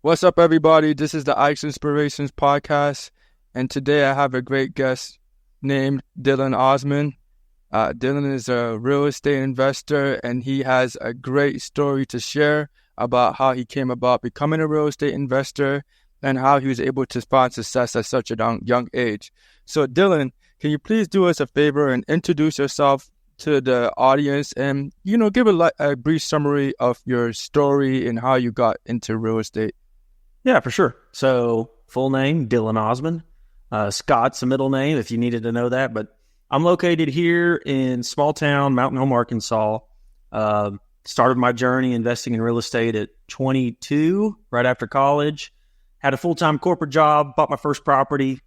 What's up, everybody? This is the Ikes Inspirations podcast, and today I have a great guest named Dylan Osmon. Dylan is a real estate investor, and he has a great story to share about how he came about becoming a real estate investor and how he was able to find success at such a young age. So, Dylan, can you please do us a favor and introduce yourself to the audience and, give a brief summary of your story and how you got into real estate? Yeah, for sure. So, full name, Dylan Osmon. Scott's a middle name if you needed to know that. But I'm located here in small town, Mountain Home, Arkansas. Started my journey investing in real estate at 22, right after college. Had a full-time corporate job, bought my first property.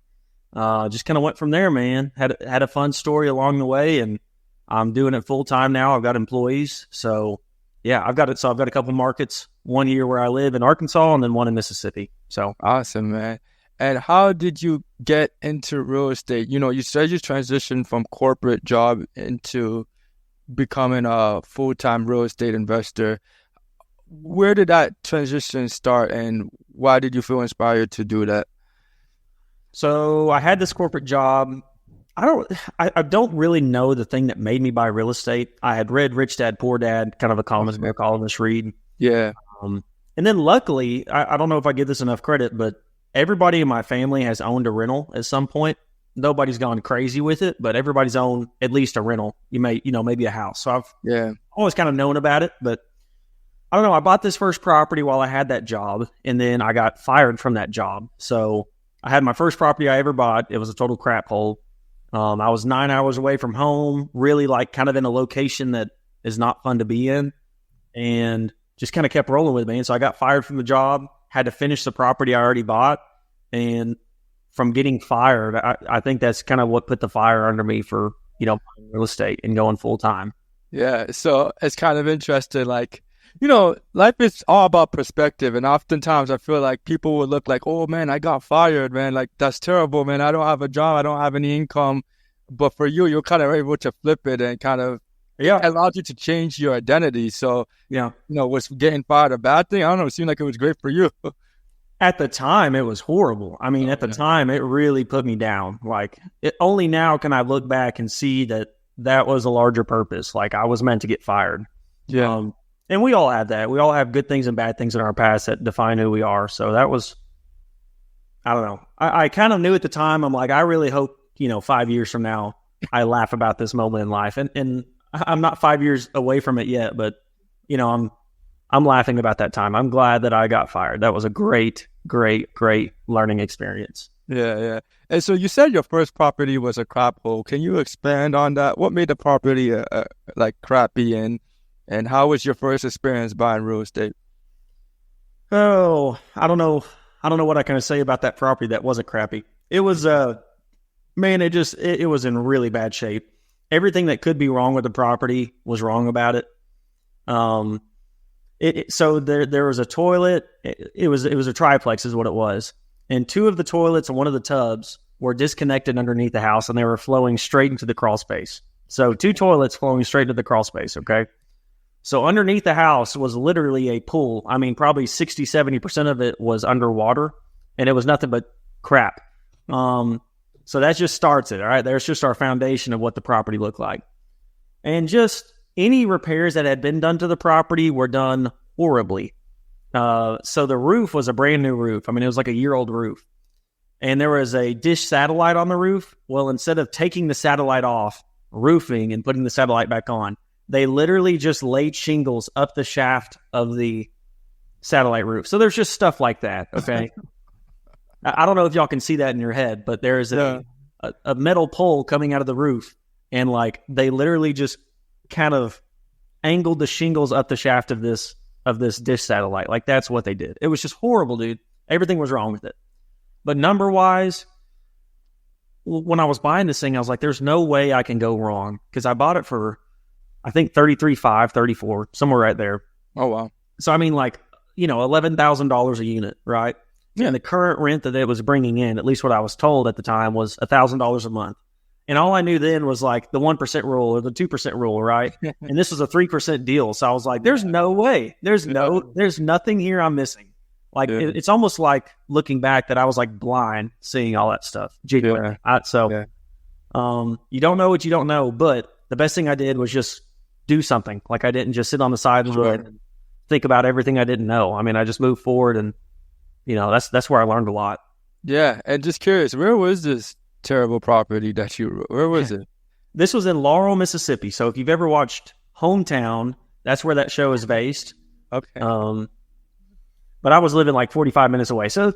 Just kind of went from there, man. Had a fun story along the way, and I'm doing it full-time now. I've got employees. So, yeah, I've got a couple markets. One here where I live in Arkansas and then one in Mississippi. So awesome, man. And how did you get into real estate? You said you transitioned from corporate job into becoming a full-time real estate investor. Where did that transition start and why did you feel inspired to do that? So I had this corporate job. I don't really know the thing that made me buy real estate. I had read Rich Dad, Poor Dad, kind of a columnist read. Yeah. And then luckily, I don't know if I give this enough credit, but everybody in my family has owned a rental at some point. Nobody's gone crazy with it, but everybody's owned at least a rental. Maybe a house. So I've always kind of known about it, but I don't know. I bought this first property while I had that job, and then I got fired from that job. So I had my first property I ever bought. It was a total crap hole. I was 9 hours away from home, really kind of in a location that is not fun to be in, and just kind of kept rolling with me. And so I got fired from the job, had to finish the property I already bought. And from getting fired, I think that's kind of what put the fire under me for, buying real estate and going full time. Yeah. So it's kind of interesting. Life is all about perspective. And oftentimes I feel like people will look like, oh man, I got fired, man. Like that's terrible, man. I don't have a job. I don't have any income. But for you, you're kind of able to flip it and kind of, it allowed you to change your identity. So, was getting fired a bad thing? I don't know. It seemed like it was great for you. At the time, it was horrible. I mean, at the time, it really put me down. Only now can I look back and see that was a larger purpose. Like, I was meant to get fired. Yeah. And we all have that. We all have good things and bad things in our past that define who we are. So that was, I don't know. I kind of knew at the time, I'm like, I really hope, 5 years from now, I laugh about this moment in life. And I'm not 5 years away from it yet, but I'm laughing about that time. I'm glad that I got fired. That was a great, great, great learning experience. Yeah. And so you said your first property was a crap hole. Can you expand on that? What made the property crappy, and how was your first experience buying real estate? Oh, I don't know what I can say about that property that wasn't crappy. It was man, it was in really bad shape. Everything that could be wrong with the property was wrong about it. So there was a toilet. It was a triplex is what it was. And two of the toilets and one of the tubs were disconnected underneath the house, and they were flowing straight into the crawl space. So two toilets flowing straight into the crawl space, okay? So underneath the house was literally a pool. I mean, probably 60, 70% of it was underwater, and it was nothing but crap. So that just starts it, all right? There's just our foundation of what the property looked like. And just any repairs that had been done to the property were done horribly. So the roof was a brand new roof. I mean, it was like a year-old roof. And there was a dish satellite on the roof. Well, instead of taking the satellite off, roofing, and putting the satellite back on, they literally just laid shingles up the shaft of the satellite roof. So there's just stuff like that, okay? I don't know if y'all can see that in your head, but there is a metal pole coming out of the roof, and they literally just kind of angled the shingles up the shaft of this dish satellite. Like, that's what they did. It was just horrible, dude. Everything was wrong with it. But number wise, when I was buying this thing, I was like, there's no way I can go wrong, because I bought it for, I think, $33,500, $34,000, somewhere right there. Oh, wow. So, I mean, $11,000 a unit, right? Yeah. And the current rent that it was bringing in, at least what I was told at the time, was $1,000 a month. And all I knew then was the 1% rule or the 2% rule, right? And this was a 3% deal. So I was like, there's no way. There's nothing here I'm missing. Like it's almost like looking back that I was like blind seeing all that stuff. Genuinely. You don't know what you don't know, but the best thing I did was just do something. Like I didn't just sit on the sideline and think about everything I didn't know. I mean, I just moved forward, and that's where I learned a lot. Yeah, and just curious, where was this terrible property that where was it? This was in Laurel, Mississippi. So if you've ever watched Hometown, that's where that show is based. Okay. But I was living like 45 minutes away. So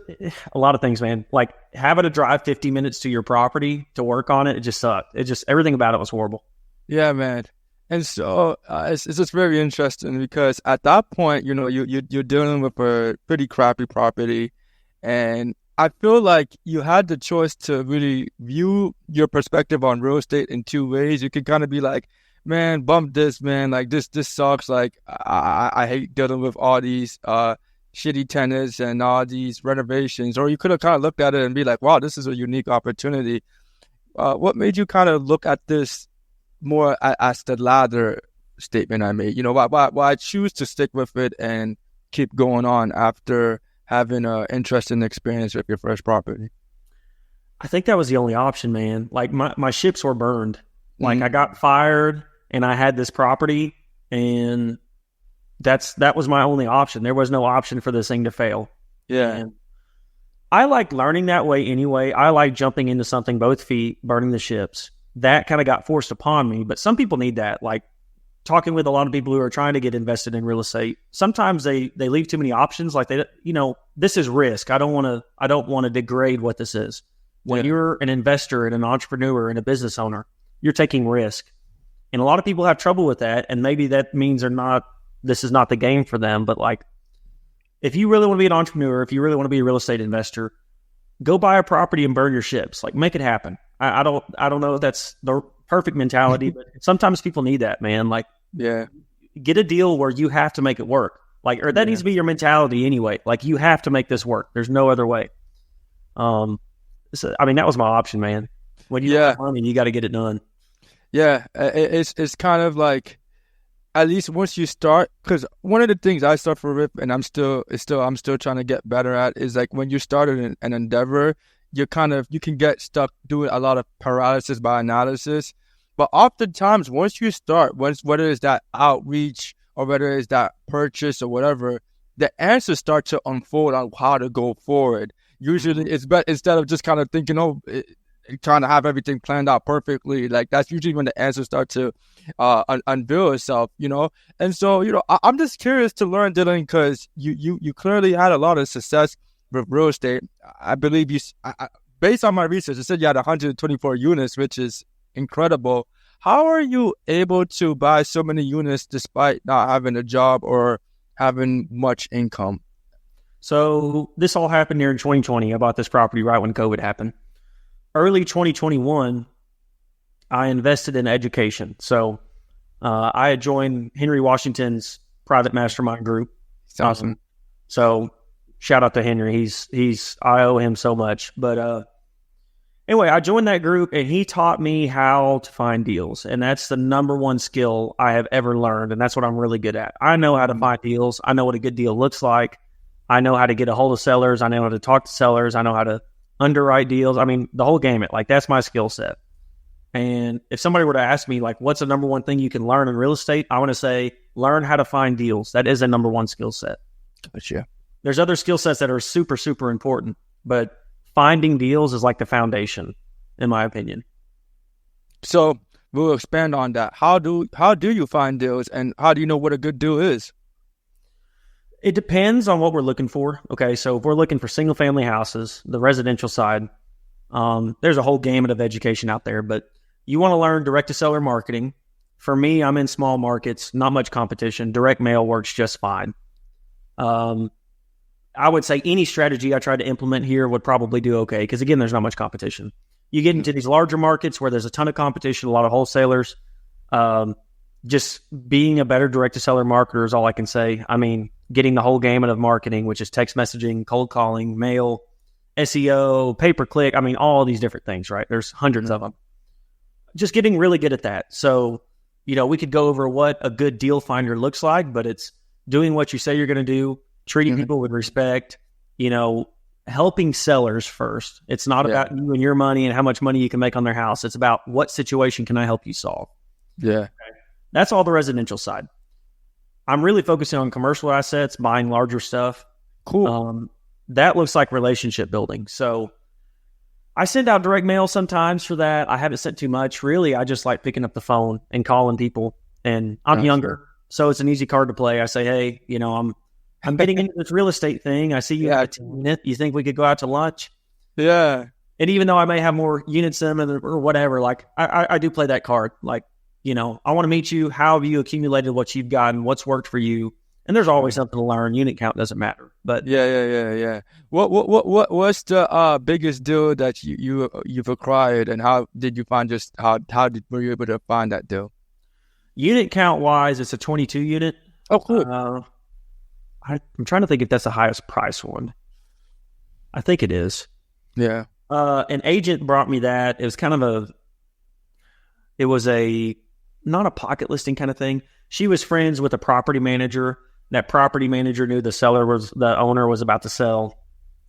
a lot of things, man. Like having to drive 50 minutes to your property to work on it just sucked. Everything about it was horrible. Yeah, man. And so it's just very interesting because at that point, you're dealing with a pretty crappy property, and I feel like you had the choice to really view your perspective on real estate in two ways. You could kind of be like, man, bump this, man. Like this sucks. Like I hate dealing with all these shitty tenants and all these renovations. Or you could have kind of looked at it and be like, wow, this is a unique opportunity. What made you kind of look at this more as the latter statement I made? Why I choose to stick with it and keep going on after having an interesting experience with your first property? I think that was the only option, man. Like my ships were burned. Like I got fired and I had this property, and that was my only option. There was no option for this thing to fail. Yeah. And I like learning that way anyway. I like jumping into something, both feet, burning the ships. That kind of got forced upon me, but some people need that. Like talking with a lot of people who are trying to get invested in real estate, sometimes they leave too many options. Like this is risk. I don't want to degrade what this is. When you're an investor and an entrepreneur and a business owner, you're taking risk. And a lot of people have trouble with that. And maybe that means this is not the game for them. But like, if you really want to be an entrepreneur, if you really want to be a real estate investor, go buy a property and burn your ships. Like make it happen. I don't know if that's the perfect mentality, but sometimes people need that, man. Like, get a deal where you have to make it work. Like, or that needs to be your mentality anyway. Like, you have to make this work. There's no other way. That was my option, man. When you have money, you got to get it done. Yeah, it's kind of like, at least once you start, because one of the things I suffer with, and I'm still trying to get better at, is like when you start an endeavor, you can get stuck doing a lot of paralysis by analysis. But oftentimes, once you start, whether it's that outreach or whether it's that purchase or whatever, the answers start to unfold on how to go forward. Usually, it's better instead of just kind of thinking, trying to have everything planned out perfectly. Like that's usually when the answers start to unveil itself, And so, I'm just curious to learn, Dylan, because you clearly had a lot of success with real estate. I believe based on my research, you said you had 124 units, which is incredible. How are you able to buy so many units despite not having a job or having much income? So this all happened here in 2020. I bought this property right when COVID happened. Early 2021, I invested in education. So I had joined Henry Washington's private mastermind group. It's awesome. So shout out to Henry. I owe him so much. But anyway, I joined that group and he taught me how to find deals. And that's the number one skill I have ever learned. And that's what I'm really good at. I know how to find deals. I know what a good deal looks like. I know how to get a hold of sellers. I know how to talk to sellers. I know how to underwrite deals. I mean, the whole gamut. Like that's my skill set. And if somebody were to ask me, like, what's the number one thing you can learn in real estate? I want to say, learn how to find deals. That is a number one skill set. Gotcha. There's other skill sets that are super, super important, but finding deals is like the foundation, in my opinion. So we'll expand on that. How do you find deals, and how do you know what a good deal is? It depends on what we're looking for. Okay, so if we're looking for single family houses, the residential side, there's a whole gamut of education out there, but you want to learn direct to seller marketing. For me, I'm in small markets, not much competition. Direct mail works just fine. I would say any strategy I try to implement here would probably do okay, because again, there's not much competition. You get into these larger markets where there's a ton of competition, a lot of wholesalers. Just being a better direct to seller marketer is all I can say. I mean, getting the whole gamut of marketing, which is text messaging, cold calling, mail, SEO, pay-per-click. I mean, all these different things, right? There's hundreds of them. Just getting really good at that. So, we could go over what a good deal finder looks like, but it's doing what you say you're going to do, treating people with respect, helping sellers first. It's not about you and your money and how much money you can make on their house. It's about what situation can I help you solve? Yeah. Okay. That's all the residential side. I'm really focusing on commercial assets, buying larger stuff. Cool. That looks like relationship building. So I send out direct mail sometimes for that. I haven't sent too much. Really, I just like picking up the phone and calling people. And I'm younger, so it's an easy card to play. I say, hey, I'm getting into this real estate thing. I see you have a unit. You think we could go out to lunch? Yeah. And even though I may have more units than them or whatever, like I do play that card. Like, I want to meet you. How have you accumulated what you've gotten? What's worked for you? And there's always something to learn. Unit count doesn't matter. But yeah. What's the biggest deal that you've acquired, and how did you find were you able to find that deal? Unit count wise, it's a 22 unit. Oh, cool. I'm trying to think if that's the highest price one. I think it is. Yeah. An agent brought me that. It was kind of not a pocket listing kind of thing. She was friends with a property manager. That property manager knew the owner was about to sell.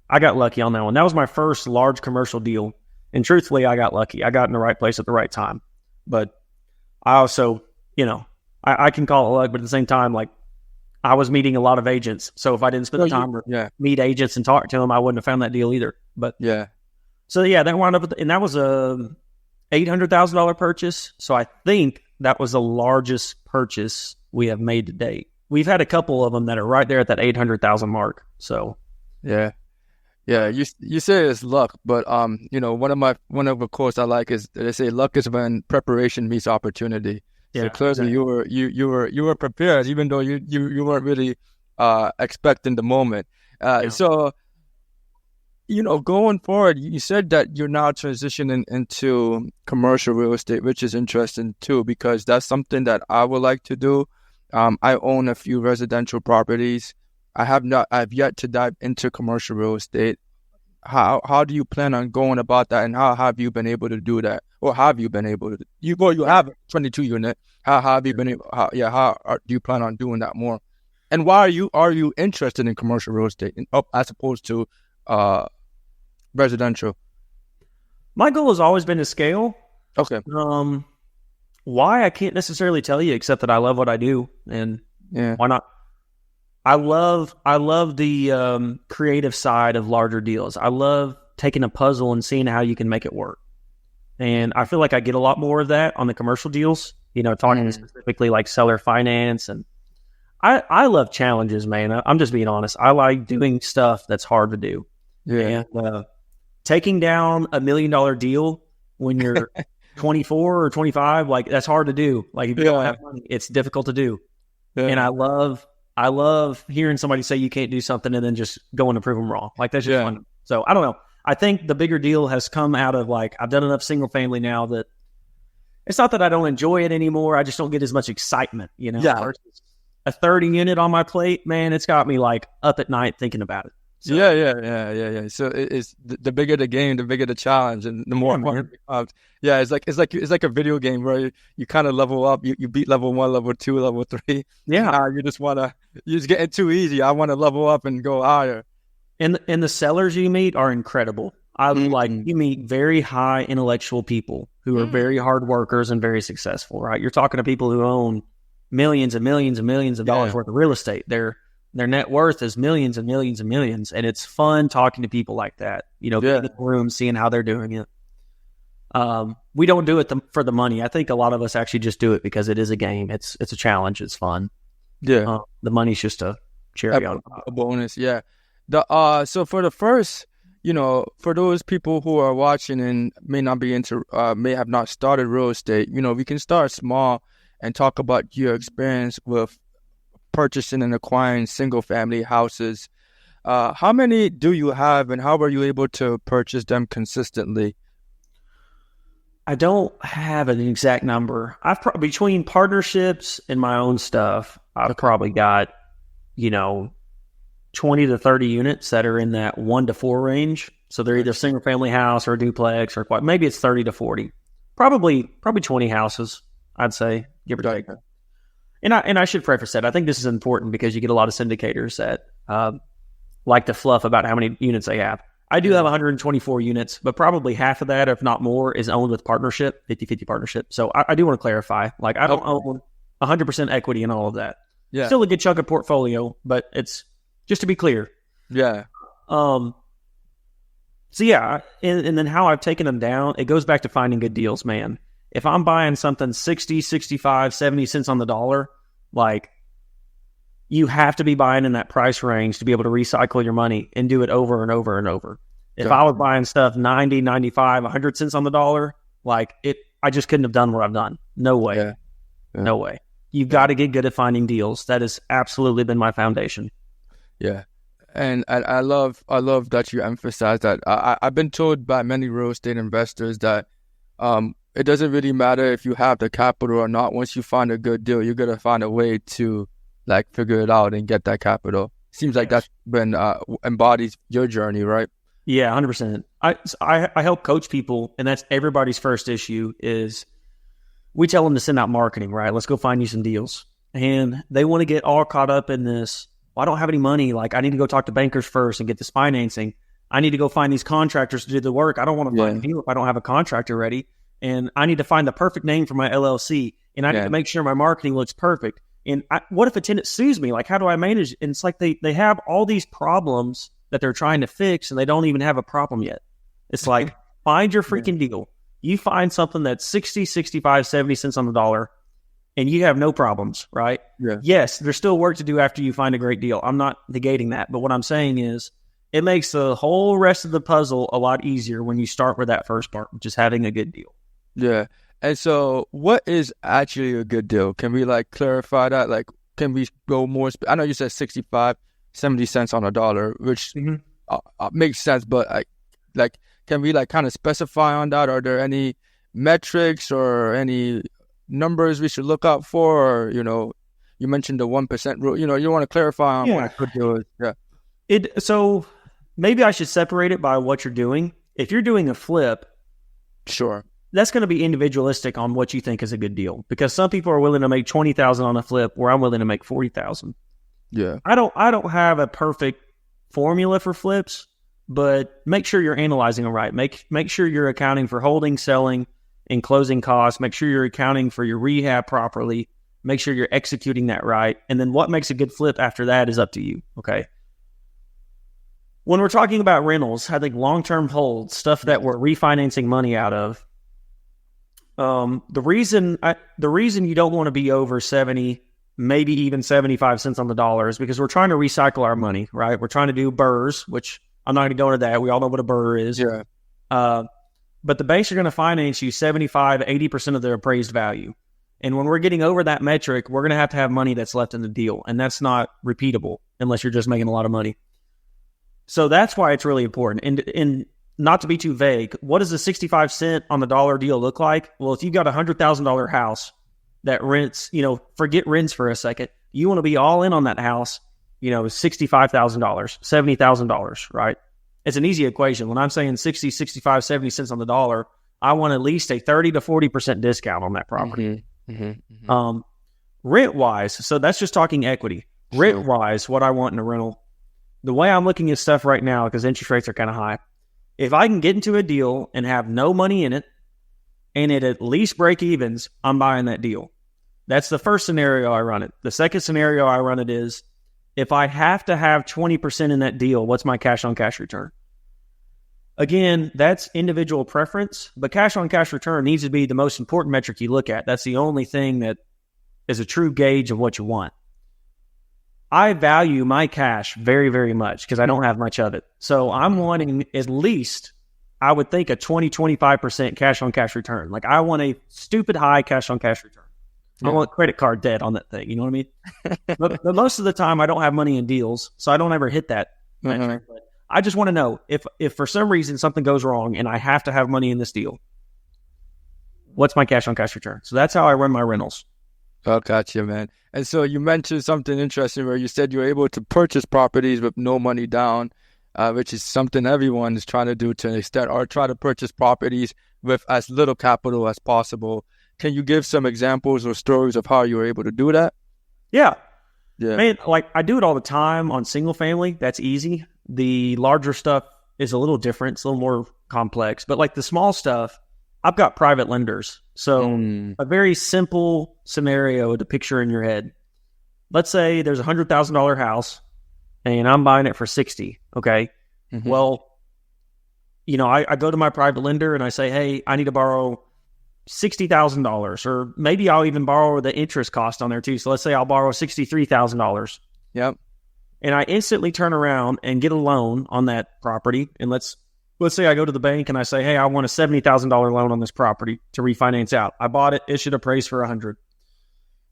I got lucky on that one. That was my first large commercial deal. And truthfully, I got lucky. I got in the right place at the right time. But I also, I can call it luck, but at the same time, like, I was meeting a lot of agents. So if I didn't spend the time to meet agents and talk to them, I wouldn't have found that deal either. But so that wound up and that was a $800,000 purchase. So I think that was the largest purchase we have made to date. We've had a couple of them that are right there at that 800,000 mark. So yeah. You say it's luck, but one of the quotes I like is they say luck is when preparation meets opportunity. Yeah, so clearly exactly. you were prepared, even though you weren't really expecting the moment. So going forward, you said that you're now transitioning into commercial real estate, which is interesting too, because that's something that I would like to do. I own a few residential properties. I've yet to dive into commercial real estate. How do you plan on going about that, and how have you been able to do that? Or have you been able to? You have a 22 unit. How have you been able? Do you plan on doing that more? And why are you interested in commercial real estate as opposed to residential? My goal has always been to scale. Okay. Why I can't necessarily tell you, except that I love what I do, and why not? I love the creative side of larger deals. I love taking a puzzle and seeing how you can make it work. And I feel like I get a lot more of that on the commercial deals, talking specifically like seller finance. And I love challenges, man. I'm just being honest. I like doing stuff that's hard to do. Yeah. And taking down $1 million deal when you're 24 or 25, like that's hard to do. Like if you don't have money, it's difficult to do. Yeah. And I love hearing somebody say you can't do something and then just going to prove them wrong. Like that's just fun. So I don't know. I think the bigger deal has come out of like, I've done enough single family now that it's not that I don't enjoy it anymore. I just don't get as much excitement, versus a 30 unit on my plate, man, it's got me like up at night thinking about it. So, yeah. So it's the bigger the game, the bigger the challenge, and the more fun it becomes. Yeah, it's like a video game where you kind of level up. You beat level 1, level 2, level 3. Yeah, you just getting too easy. I want to level up and go higher. And the sellers you meet are incredible. You meet very high intellectual people who are very hard workers and very successful. Right, you're talking to people who own millions and millions and millions of dollars worth of real estate. Their net worth is millions and millions and millions, and it's fun talking to people like that. Being in the room, seeing how they're doing it. We don't do it for the money. I think a lot of us actually just do it because it is a game. It's a challenge. It's fun. Yeah, the money's just a cherry on top. A bonus. Yeah. So for the first, for those people who are watching and may have not started real estate, we can start small and talk about your experience with purchasing and acquiring single family houses. How many do you have, and how were you able to purchase them consistently? I don't have an exact number. Between partnerships and my own stuff, I've probably got, 20 to 30 units that are in that 1 to 4 range. So they're either single family house or a duplex or maybe it's 30 to 40. Probably 20 houses, I'd say, give or take. And I should preface that. I think this is important because you get a lot of syndicators that like to fluff about how many units they have. I do have 124 units, but probably half of that, if not more, is owned with partnership, 50-50 partnership. So I do want to clarify, like I don't own 100% equity in all of that. Yeah. Still a good chunk of portfolio, but it's just to be clear. Yeah. So yeah, and then how I've taken them down, it goes back to finding good deals, man. If I'm buying something 60, 65, 70 cents on the dollar, like you have to be buying in that price range to be able to recycle your money and do it over and over and over. If I was buying stuff 90, 95, 100 cents on the dollar, like I just couldn't have done what I've done. No way. Yeah. No way. You've got to get good at finding deals. That has absolutely been my foundation. Yeah. And I love that you emphasize that. I've been told by many real estate investors that it doesn't really matter if you have the capital or not. Once you find a good deal, you're going to find a way to like figure it out and get that capital. Seems like that's been embodies your journey, right? Yeah, 100%. I help coach people, and that's everybody's first issue is we tell them to send out marketing, right? Let's go find you some deals. And they want to get all caught up in this. Well, I don't have any money. Like, I need to go talk to bankers first and get this financing. I need to go find these contractors to do the work. I don't want to find a deal if I don't have a contractor ready. And I need to find the perfect name for my LLC. And I need to make sure my marketing looks perfect. And what if a tenant sues me? Like, how do I manage? And it's like they have all these problems that they're trying to fix, and they don't even have a problem yet. It's like, find your freaking deal. You find something that's 60, 65, 70 cents on the dollar, and you have no problems, right? Yeah. Yes, there's still work to do after you find a great deal. I'm not negating that. But what I'm saying is it makes the whole rest of the puzzle a lot easier when you start with that first part, which is having a good deal. Yeah. And so what is actually a good deal? Can we like clarify that? Like, can we go more? I know you said 65, 70 cents on a dollar, which makes sense, but can we like kind of specify on that? Are there any metrics or any numbers we should look out for? Or, you mentioned the 1% rule, you want to clarify on what a good deal is. Yeah. So maybe I should separate it by what you're doing. If you're doing a flip, sure, that's going to be individualistic on what you think is a good deal, because some people are willing to make 20,000 on a flip where I'm willing to make 40,000. Yeah. I don't have a perfect formula for flips, but make sure you're analyzing them right. Make sure you're accounting for holding, selling, and closing costs. Make sure you're accounting for your rehab properly. Make sure you're executing that right. And then what makes a good flip after that is up to you. Okay. When we're talking about rentals, I think long-term holds, stuff that we're refinancing money out of, the reason you don't want to be over 70, maybe even 75 cents on the dollar is because we're trying to recycle our money, right? We're trying to do BRRRRs, which I'm not going to go into that. We all know what a BRRRR is. Yeah. But the banks are going to finance you 75, 80% of their appraised value. And when we're getting over that metric, we're going to have money that's left in the deal. And that's not repeatable unless you're just making a lot of money. So that's why it's really important. And not to be too vague, what does a 65 cent on the dollar deal look like? Well, if you've got a $100,000 house that rents, forget rents for a second, you want to be all in on that house, $65,000, $70,000, right? It's an easy equation. When I'm saying 60, 65, 70 cents on the dollar, I want at least a 30 to 40% discount on that property. Rent-wise, so that's just talking equity. Rent-wise, what I want in a rental, the way I'm looking at stuff right now, because interest rates are kind of high, if I can get into a deal and have no money in it, and it at least break evens, I'm buying that deal. That's the first scenario I run it. The second scenario I run it is, if I have to have 20% in that deal, what's my cash on cash return? Again, that's individual preference, but cash on cash return needs to be the most important metric you look at. That's the only thing that is a true gauge of what you want. I value my cash very, very much because I don't have much of it. So I'm wanting at least, I would think, a 20, 25% cash on cash return. Like, I want a stupid high cash on cash return. I want credit card debt on that thing. You know what I mean? but most of the time I don't have money in deals, so I don't ever hit that metric. But I just want to know if for some reason something goes wrong and I have to have money in this deal, what's my cash on cash return? So that's how I run my rentals. Oh, gotcha, man. And so you mentioned something interesting where you said you're able to purchase properties with no money down, which is something everyone is trying to do to an extent, or try to purchase properties with as little capital as possible. Can you give some examples or stories of how you were able to do that? Yeah. Man, like I do it all the time on single family. That's easy. The larger stuff is a little different. It's a little more complex. But like the small stuff, I've got private lenders. So a very simple scenario to picture in your head. Let's say there's a $100,000 house and I'm buying it for 60. Okay. Well, you know, I go to my private lender and I say, hey, I need to borrow $60,000, or maybe I'll even borrow the interest cost on there too. So let's say I'll borrow $63,000. Yep. And I instantly turn around and get a loan on that property. And let's say I go to the bank and I say, hey, I want a $70,000 loan on this property to refinance out. I bought it. It should appraise for $100,000.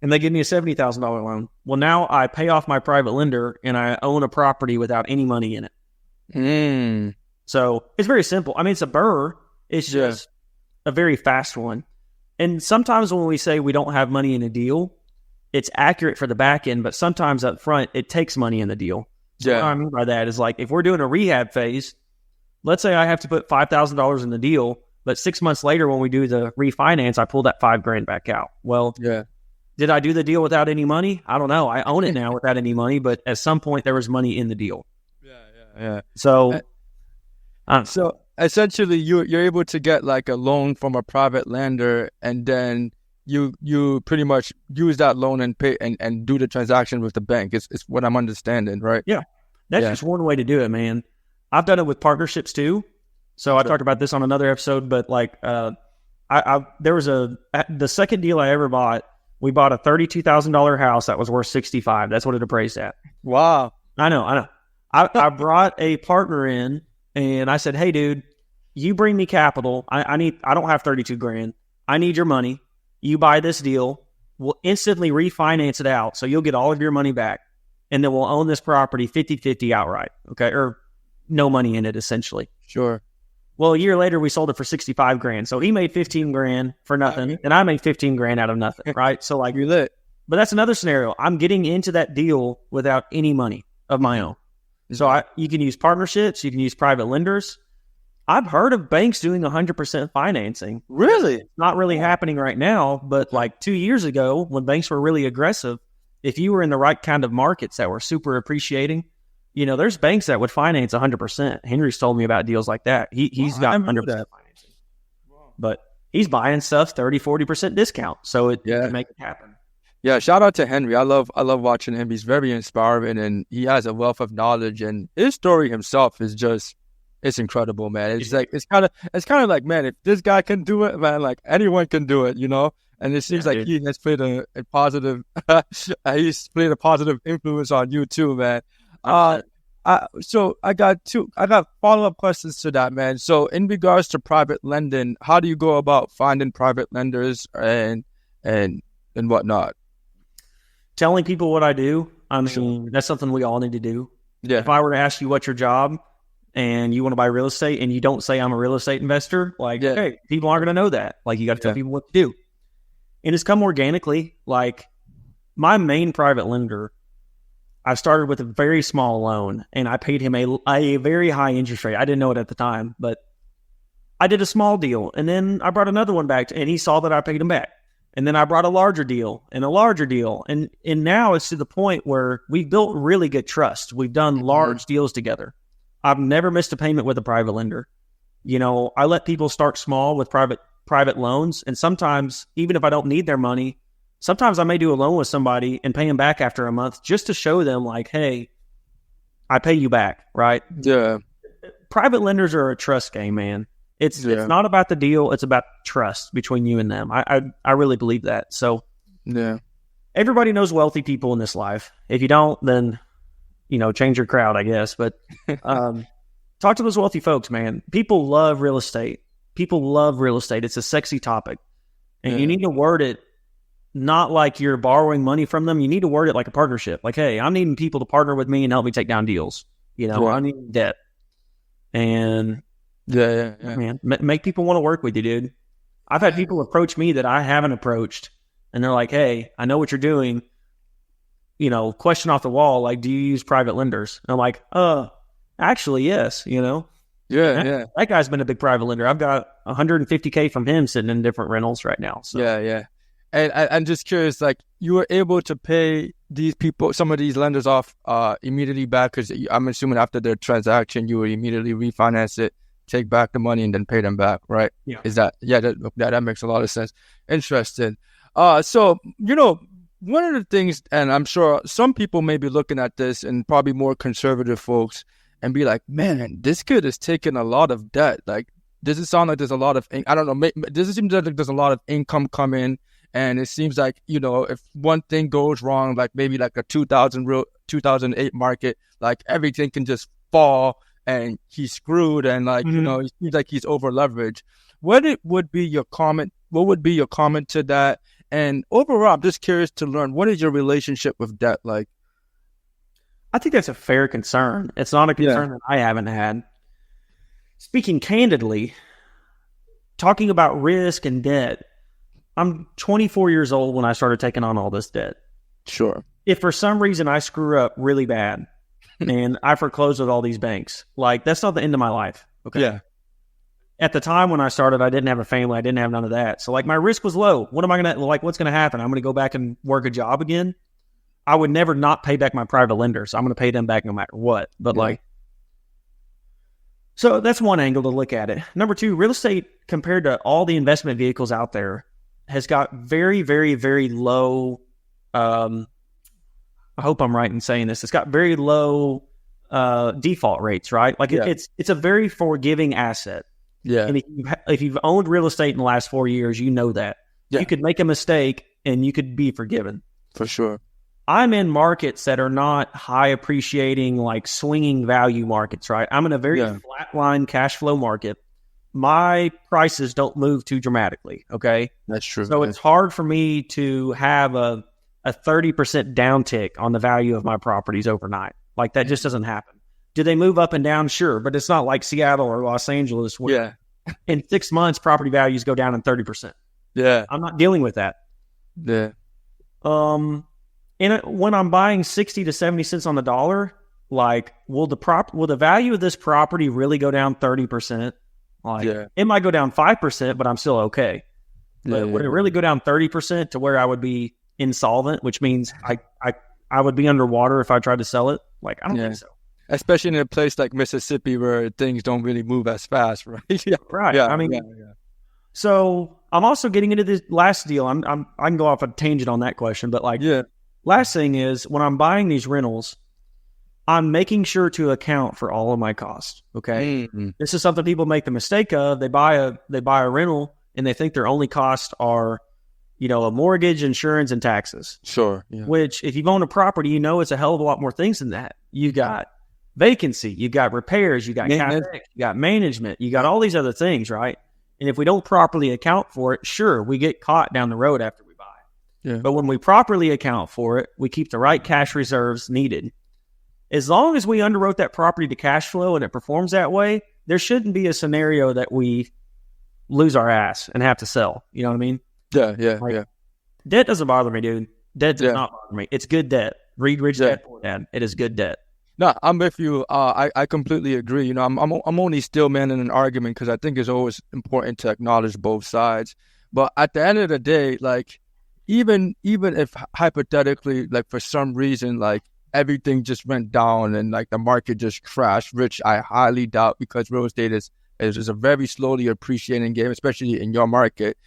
And they give me a $70,000 loan. Well, now I pay off my private lender and I own a property without any money in it. So it's very simple. I mean, it's a burr. It's just a very fast one. And sometimes when we say we don't have money in a deal, it's accurate for the back end, but sometimes up front, it takes money in the deal. So what I mean by that is, like, if we're doing a rehab phase, let's say I have to put $5,000 in the deal, but 6 months later when we do the refinance, I pull that $5,000 back out. Well, did I do the deal without any money? I don't know. I own it now without any money, but at some point there was money in the deal. So essentially, you're able to get like a loan from a private lender, and then you pretty much use that loan and pay and do the transaction with the bank. It's what I'm understanding, right? Yeah, that's just one way to do it, man. I've done it with partnerships too. So I talked about this on another episode, but like there was the second deal I ever bought. We bought a $32,000 house that was worth $65,000. That's what it appraised at. Wow. I know. I brought a partner in and I said, hey, dude, you bring me capital. I don't have $32,000. I need your money. You buy this deal. We'll instantly refinance it out. So you'll get all of your money back. And then we'll own this property 50-50 outright. Okay. Or no money in it, essentially. Sure. Well, a year later, we sold it for $65,000. So he made $15,000 for nothing, and I made $15,000 out of nothing, right? So like, you're lit. But that's another scenario. I'm getting into that deal without any money of my own. So you can use partnerships, you can use private lenders. I've heard of banks doing 100% financing. Really? It's not really happening right now, but like 2 years ago, when banks were really aggressive, if you were in the right kind of markets that were super appreciating, you know, there's banks that would finance 100%. Henry's told me about deals like that. He's got 100% financing. But he's buying stuff 30-40% discount. So it can make it happen. Yeah, shout out to Henry. I love watching him. He's very inspiring and he has a wealth of knowledge, and his story himself is just, it's incredible, man. It's like it's kind of like, man, if this guy can do it, man, like anyone can do it, you know? And it seems like he has played a positive he's played a positive influence on you too, man. So I got follow-up questions to that, man. So in regards to private lending, how do you go about finding private lenders and whatnot? Telling people what I do. I mean, that's something we all need to do. Yeah. If I were to ask you what's your job and you want to buy real estate and you don't say I'm a real estate investor, like, hey, people aren't going to know that. Like, you got to tell people what to do. And it's come organically. Like, my main private lender, I started with a very small loan and I paid him a very high interest rate. I didn't know it at the time, but I did a small deal. And then I brought another one back and he saw that I paid him back. And then I brought a larger deal and a larger deal. And now it's to the point where we've built really good trust. We've done large deals together. I've never missed a payment with a private lender. You know, I let people start small with private loans. And sometimes, even if I don't need their money, sometimes I may do a loan with somebody and pay them back after a month just to show them, like, hey, I pay you back, right? Yeah. Private lenders are a trust game, man. It's not about the deal. It's about trust between you and them. I really believe that. So everybody knows wealthy people in this life. If you don't, then, you know, change your crowd, I guess. But talk to those wealthy folks, man. People love real estate. People love real estate. It's a sexy topic. And you need to word it not like you're borrowing money from them. You need to word it like a partnership. Like, hey, I'm needing people to partner with me and help me take down deals. You know, I need debt. And man, make people want to work with you, dude. I've had people approach me that I haven't approached, and they're like, hey, I know what you're doing. You know, question off the wall, like, do you use private lenders? And I'm like, actually, yes, you know. That guy's been a big private lender. I've got $150K from him sitting in different rentals right now. So. Yeah. And I'm just curious, like, you were able to pay these people, some of these lenders off immediately back, because I'm assuming after their transaction, you would immediately refinance it, take back the money, and then pay them back, right? Yeah. Is that, that makes a lot of sense. Interesting. So, one of the things, and I'm sure some people may be looking at this, and probably more conservative folks, and be like, man, this kid is taking a lot of debt. Like, does it sound like there's a lot of, I don't know, does it seem like there's a lot of income coming? And it seems like, if one thing goes wrong, like maybe like a 2008 market, like everything can just fall and he's screwed, and like, it seems like he's over leveraged. What would be your comment to that? And overall, I'm just curious to learn, what is your relationship with debt like? I think that's a fair concern. It's not a concern that I haven't had. Speaking candidly, talking about risk and debt, I'm 24 years old when I started taking on all this debt. Sure. If for some reason I screw up really bad and I foreclose with all these banks, like, that's not the end of my life. Okay. Yeah. At the time when I started, I didn't have a family. I didn't have none of that. So, like, my risk was low. What am I going to, like, what's going to happen? I'm going to go back and work a job again. I would never not pay back my private lenders. I'm going to pay them back no matter what. But so that's one angle to look at it. Number two, real estate compared to all the investment vehicles out there has got very, very, very low, I hope I'm right in saying this, it's got very low default rates, right? Like, it's a very forgiving asset. Yeah. And if you've owned real estate in the last 4 years, you know that. Yeah. You could make a mistake and you could be forgiven. For sure. I'm in markets that are not high appreciating, like swinging value markets, right? I'm in a very flatline cash flow market. My prices don't move too dramatically, okay? That's true. So it's hard for me to have a 30% downtick on the value of my properties overnight. Like, that just doesn't happen. Do they move up and down? Sure, but it's not like Seattle or Los Angeles where in 6 months property values go down in 30%. Yeah. I'm not dealing with that. Yeah. And when I'm buying 60 to 70 cents on the dollar, like, will the value of this property really go down 30%? Like, it might go down 5%, but I'm still okay. But would it really go down 30% to where I would be insolvent, which means I would be underwater if I tried to sell it? Like, I don't think so. Especially in a place like Mississippi where things don't really move as fast, right? Right. Yeah, I mean, so I'm also getting into this last deal. I can go off a tangent on that question, but last thing is, when I'm buying these rentals, I'm making sure to account for all of my costs. Okay. Mm-hmm. This is something people make the mistake of. They buy a rental and they think their only costs are, a mortgage, insurance, and taxes. Sure. Yeah. Which, if you've owned a property, it's a hell of a lot more things than that. You got vacancy, you got repairs, you got CapEx, you got management, you got all these other things, right? And if we don't properly account for it, sure, we get caught down the road after we buy. Yeah. But when we properly account for it, we keep the right cash reserves needed. As long as we underwrote that property to cash flow and it performs that way, there shouldn't be a scenario that we lose our ass and have to sell. You know what I mean? Yeah. Debt doesn't bother me, dude. Debt does not bother me. It's good debt. Read Rich Dad Poor Dad. It is good debt. No, I'm with you. I completely agree. I'm only still man in an argument because I think it's always important to acknowledge both sides. But at the end of the day, like, even if hypothetically, like, for some reason, like, everything just went down and like the market just crashed, which I highly doubt, because real estate is a very slowly appreciating game, especially in your market.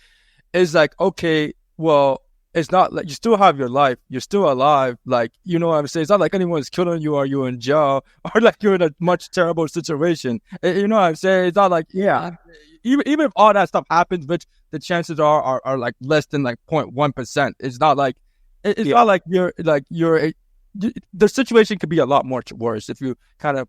It's like, okay, well, it's not like you still have your life. You're still alive. Like, you know what I'm saying? It's not like anyone's killing you or you're in jail or like you're in a much terrible situation. You know what I'm saying? It's not like, even if all that stuff happens, which the chances are like less than like 0.1%. It's not like, not like the situation could be a lot more worse if you kind of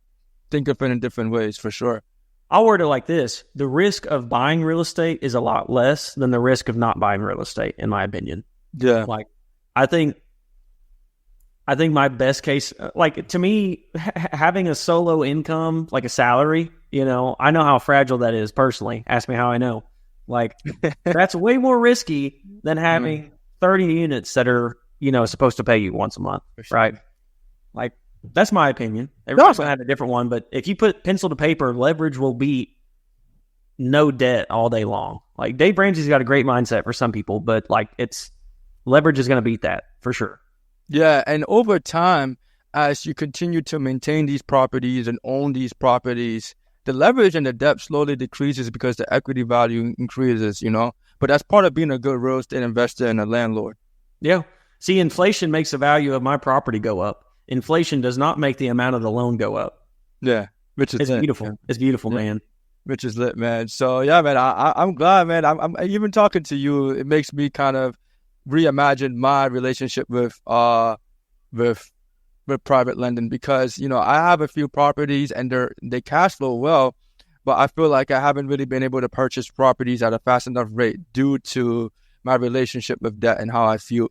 think of it in different ways, for sure. I'll word it like this. The risk of buying real estate is a lot less than the risk of not buying real estate, in my opinion. Yeah. Like, I think my best case, like, to me, having a solo income, like a salary, I know how fragile that is personally. Ask me how I know. Like, that's way more risky than having 30 units that are, supposed to pay you once a month, right? Like, that's my opinion. Everybody's going to have a different one, but if you put pencil to paper, leverage will beat no debt all day long. Like, Dave Ramsey's got a great mindset for some people, but like, it's leverage is going to beat that for sure. Yeah, and over time, as you continue to maintain these properties and own these properties, the leverage and the debt slowly decreases because the equity value increases, But that's part of being a good real estate investor and a landlord. Yeah. See, inflation makes the value of my property go up. Inflation does not make the amount of the loan go up. Yeah, which is beautiful. Yeah. It's beautiful, yeah. man. Which is lit, man. So yeah, man, I'm glad, man. I'm even talking to you. It makes me kind of reimagine my relationship with private lending because I have a few properties and they cash flow well, but I feel like I haven't really been able to purchase properties at a fast enough rate due to my relationship with debt and how I view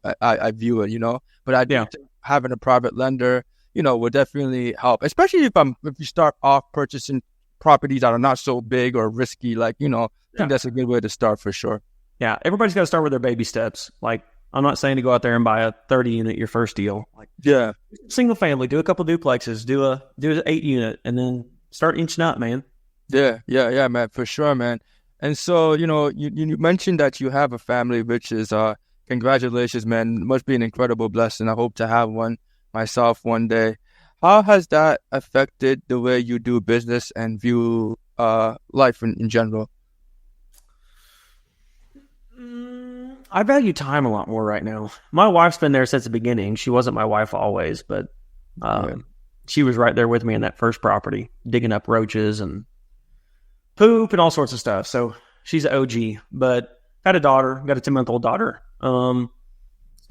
it. But I think having a private lender, would definitely help, especially if you start off purchasing properties that are not so big or risky. I think that's a good way to start for sure. Yeah, everybody's got to start with their baby steps. I'm not saying to go out there and buy a 30 unit your first deal. Single family, do a couple duplexes, do an 8 unit, and then start inching up, man. Yeah, man, for sure, man. And so, you mentioned that you have a family, which is congratulations, man. It must be an incredible blessing. I hope to have one myself one day. How has that affected the way you do business and view life in general? I value time a lot more right now. My wife's been there since the beginning. She wasn't my wife always, but she was right there with me in that first property, digging up roaches and poop and all sorts of stuff. So she's an OG, but had a daughter, got a 10-month-old daughter. Made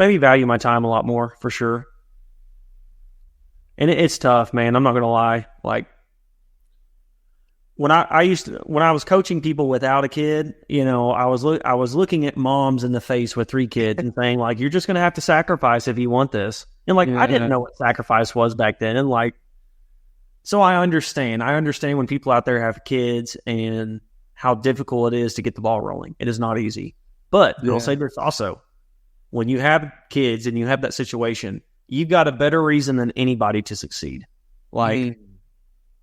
me value my time a lot more for sure. And it's tough, man. I'm not going to lie. When I was coaching people without a kid, I was looking at moms in the face with 3 kids and saying you're just going to have to sacrifice if you want this. And I didn't know what sacrifice was back then. And so I understand. I understand when people out there have kids and how difficult it is to get the ball rolling. It is not easy. But I'll say this also, when you have kids and you have that situation, you've got a better reason than anybody to succeed.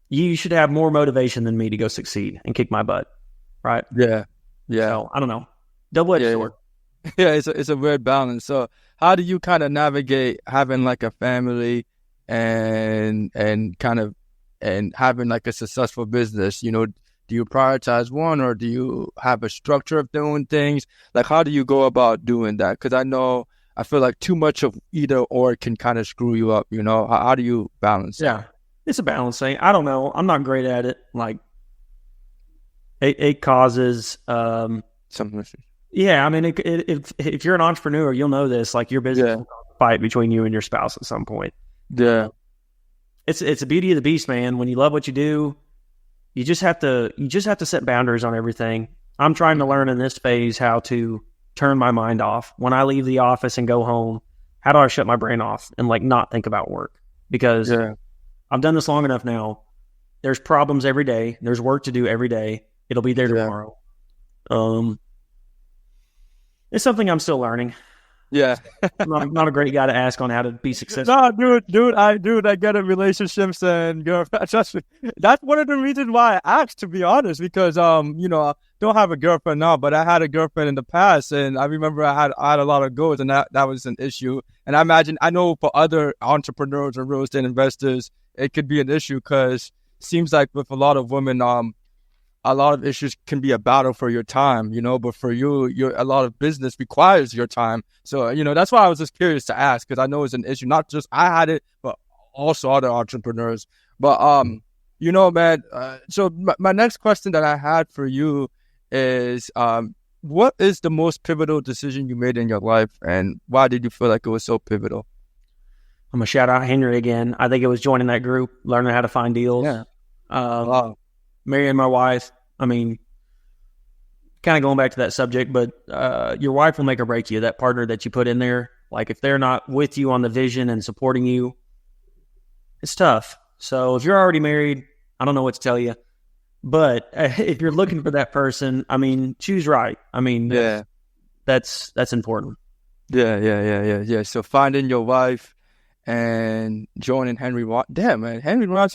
You should have more motivation than me to go succeed and kick my butt, right? Yeah. So, I don't know. Double-edged sword. Yeah, it's a weird balance. So how do you kind of navigate having a family and having a successful business? Do you prioritize one or do you have a structure of doing things? How do you go about doing that? Because I feel like too much of either or can kind of screw you up, How do you balance? Yeah. It's a balance thing. I don't know. I'm not great at it. It causes some issues. Yeah, I mean, if you're an entrepreneur, you'll know this. Your business will cause a fight between you and your spouse at some point. Yeah, it's a beauty of the beast, man. When you love what you do, you just have to set boundaries on everything. I'm trying to learn in this phase how to turn my mind off when I leave the office and go home. How do I shut my brain off and not think about work? Because I've done this long enough now. There's problems every day. There's work to do every day. It'll be there tomorrow. It's something I'm still learning. Yeah. I'm not a great guy to ask on how to be successful. No, dude, I get it. Relationships and girlfriend. That's one of the reasons why I asked, to be honest, because I don't have a girlfriend now, but I had a girlfriend in the past, and I remember I had a lot of goals, and that was an issue. And I know for other entrepreneurs or real estate investors, it could be an issue because it seems like with a lot of women, a lot of issues can be a battle for your time, but for you, a lot of business requires your time. So, that's why I was just curious to ask, because I know it's an issue. Not just I had it, but also other entrepreneurs. But, man, so my next question that I had for you is, what is the most pivotal decision you made in your life, and why did you feel like it was so pivotal? I'm going to shout out Henry again. I think it was joining that group, learning how to find deals. Yeah. Wow. Marrying my wife. I mean, kind of going back to that subject, but your wife will make or break you, that partner that you put in there. If they're not with you on the vision and supporting you, it's tough. So if you're already married, I don't know what to tell you. But if you're looking for that person, I mean, choose right. I mean, that's important. Yeah. So finding your wife and joining Henry Watts. Damn, man. Henry Watts,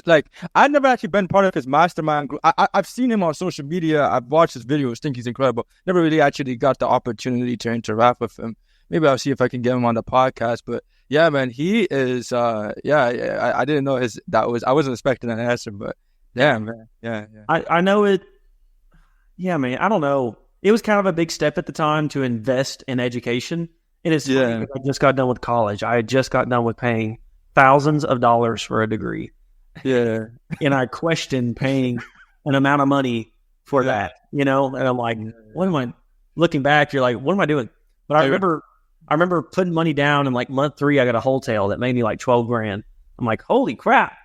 I've never actually been part of his mastermind group. I've seen him on social media. I've watched his videos. Think he's incredible. Never really actually got the opportunity to interact with him. maybe I'll see if I can get him on the podcast. But yeah, man, he is. I didn't know I wasn't expecting that answer, but damn, man, yeah. I know it. Yeah, man. I don't know. It was kind of a big step at the time to invest in education. And it's funny, I just got done with college. I had just got done with paying thousands of dollars for a degree. Yeah. And I questioned paying an amount of money for that, And I'm like, what am I looking back? You're like, what am I doing? But I remember putting money down in like month 3, I got a wholesale that made me like $12,000. I'm like, holy crap.